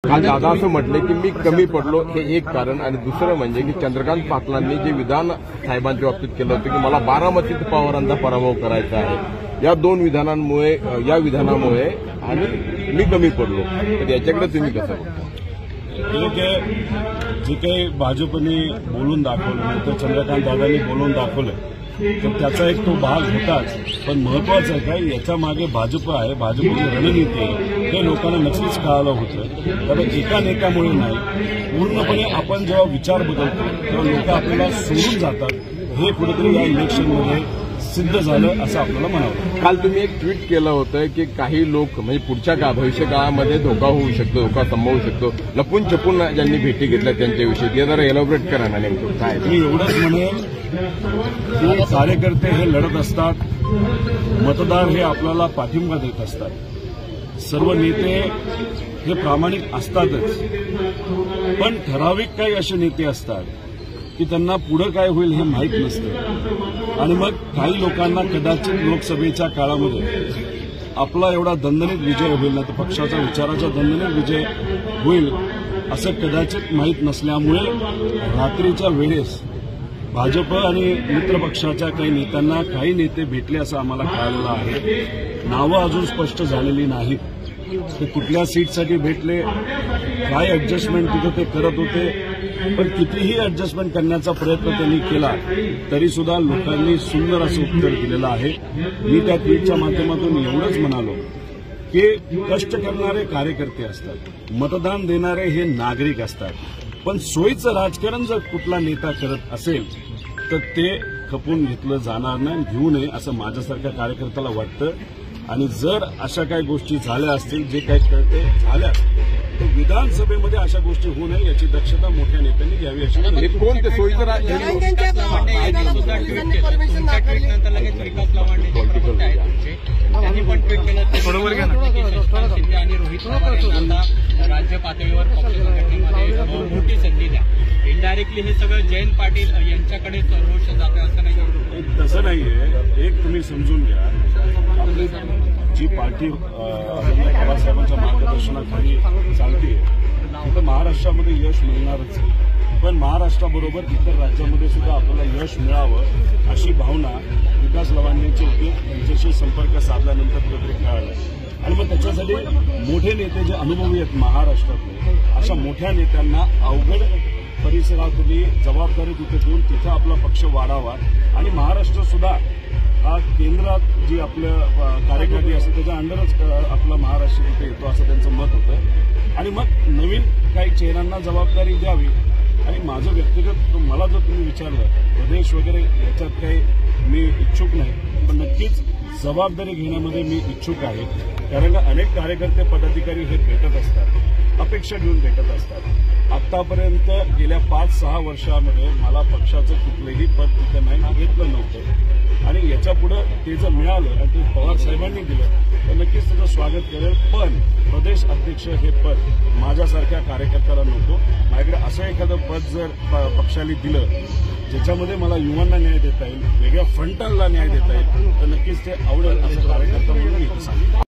काल दादा असं म्हटले की मी कमी पडलो, हे एक कारण, आणि दुसरं म्हणजे की चंद्रकांत पाटलांनी जे विधान साहेबांच्या बाबतीत केलं होतं की मला बारामतीत पवारांचा पराभव करायचा आहे, या दोन विधानांमुळे, या विधानामुळे आणि मी कमी पडलो, तर याच्याकडे तुम्ही कसं बघता? जे काही भाजपने बोलून दाखवलं, नाही तर चंद्रकांत दादांनी बोलून दाखवलं, तर त्याचा एक तो भाग होताच. पण महत्वाचं आहे काय, याच्या मागे भाजप आहे, भाजपची रणनीती आहे, हे लोकांना नक्कीच कळालं होतं. तर एका नेत्यामुळे नाही, पूर्णपणे आपण जेव्हा विचार बदलतो तेव्हा लोक आपल्याला सोडून जातात. हे कुठेतरी या इलेक्शनमध्ये सिद्ध झालं असं आपल्याला म्हणावं. काल तुम्ही एक ट्विट केलं होतं की काही लोक म्हणजे पुढच्या भविष्य काळामध्ये धोका होऊ शकतो, धोका संभवू शकतो, लपून छपून ज्यांनी भेटी घेतल्या त्यांच्याविषयी, ते जरा एलॉबरेट करा ना नेमकं काय. मी एवढंच म्हणेन की कार्यकर्ते हे लढत असतात, मतदार हे आपल्याला पाठिंबा देत असतात, सर्व नेते हे प्रामाणिक असतातच. पण ठराविक काही असे नेते असतात की त्यांना पुढं काय होईल हे माहीत नसतं, आणि मग काही लोकांना कदाचित लोकसभेच्या काळामध्ये आपला एवढा दणदणीत विजय होईल ना, तर पक्षाचा विचाराचा दणदणीत विजय होईल असं कदाचित माहीत नसल्यामुळे रात्रीच्या वेळेस भाजप आणि मित्रपक्षाच्या काही नेत्यांना काही नेते भेटले असं आम्हाला कळालेलं आहे. नावं अजून स्पष्ट झालेली नाहीत. ते कुठल्या सीटसाठी भेटले, काय ऍडजस्टमेंट तिथं ते करत होते, पण कितीही ऍडजस्टमेंट करण्याचा प्रयत्न त्यांनी केला तरी सुद्धा लोकांनी सुंदर असं उत्तर दिलेलं आहे. मी त्या ट्विटच्या माध्यमातून एवढंच म्हणालो की कष्ट करणारे कार्यकर्ते असतात, मतदान देणारे हे नागरिक असतात, पण सोयीचं राजकारण जर कुठला नेता करत असेल तर ते खपून घेतलं जाणार नाही, घेऊ नये असं माझ्यासारख्या कार्यकर्त्याला वाटतं. आणि जर अशा काही गोष्टी झाल्या असतील, जे काही कळते झाल्या, तर विधानसभेमध्ये अशा गोष्टी होऊ नये याची दक्षता मोठ्या नेत्यांनी घ्यावी अशी कोण ते सोयीचं राजकारण त्यांनी पण ट्विट केलं शिंदे आणि रोहित पवार यांना राज्य पातळीवर पक्ष संघटनेमध्ये मोठी संधी द्या. इनडायरेक्टली हे सगळं जयंत पाटील यांच्याकडे रोष जातं असं नाही. तसं नाहीये. एक तुम्ही समजून घ्या, आपली जी पार्टी पवारसाहेबांच्या मार्गदर्शनाखाली चालते तिथं महाराष्ट्रामध्ये यश मिळणारच आहे. पण महाराष्ट्राबरोबर इतर राज्यामध्ये सुद्धा आपल्याला यश मिळावं अशी भावना विकास लवानियांची होती. त्यांच्याशी संपर्क साधल्यानंतर कुठेतरी कळालं, आणि मग त्याच्यासाठी मोठे नेते जे अनुभवी आहेत महाराष्ट्रातले, अशा मोठ्या नेत्यांना अवघड परिसरातली जबाबदारी तिथे देऊन तिथं आपला पक्ष वाढावा. आणि महाराष्ट्र सुद्धा हा केंद्रात जी आपलं कार्यकारी असते त्याच्या अंडरच आपला महाराष्ट्र तिथे येतो असं त्यांचं मत होतं. आणि मग नवीन काही चेहऱ्यांना जबाबदारी द्यावी. आणि माझं व्यक्तिगत मला जर तुम्ही विचारलं प्रदेश वगैरे याच्यात काही मी इच्छुक नाही, पण नक्कीच जबाबदारी घेण्यामध्ये मी इच्छुक आहे. कारण का अनेक कार्यकर्ते पदाधिकारी हे भेटत असतात, अपेक्षा घेऊन भेटत असतात. आतापर्यंत गेल्या 5-6 वर्षामध्ये मला पक्षाचं कुठलंही पद तिथं नाही घेतलं नव्हतं, आणि याच्या पुढे ते जर मिळालं आणि ते पवार साहेबांनी दिलं तर नक्कीच त्याचं स्वागत करेल. पण प्रदेश अध्यक्ष हे पद माझ्यासारख्या कार्यकर्त्याला नको. माझ्याकडे असं एखादं पद जर पक्षाने दिलं ज्याच्यामध्ये मला युवांना न्याय देता येईल, वेगळ्या फ्रंटलला न्याय देता येईल, तर नक्कीच ते आवडेल असं कार्यकर्ता म्हणून मी सांगतो.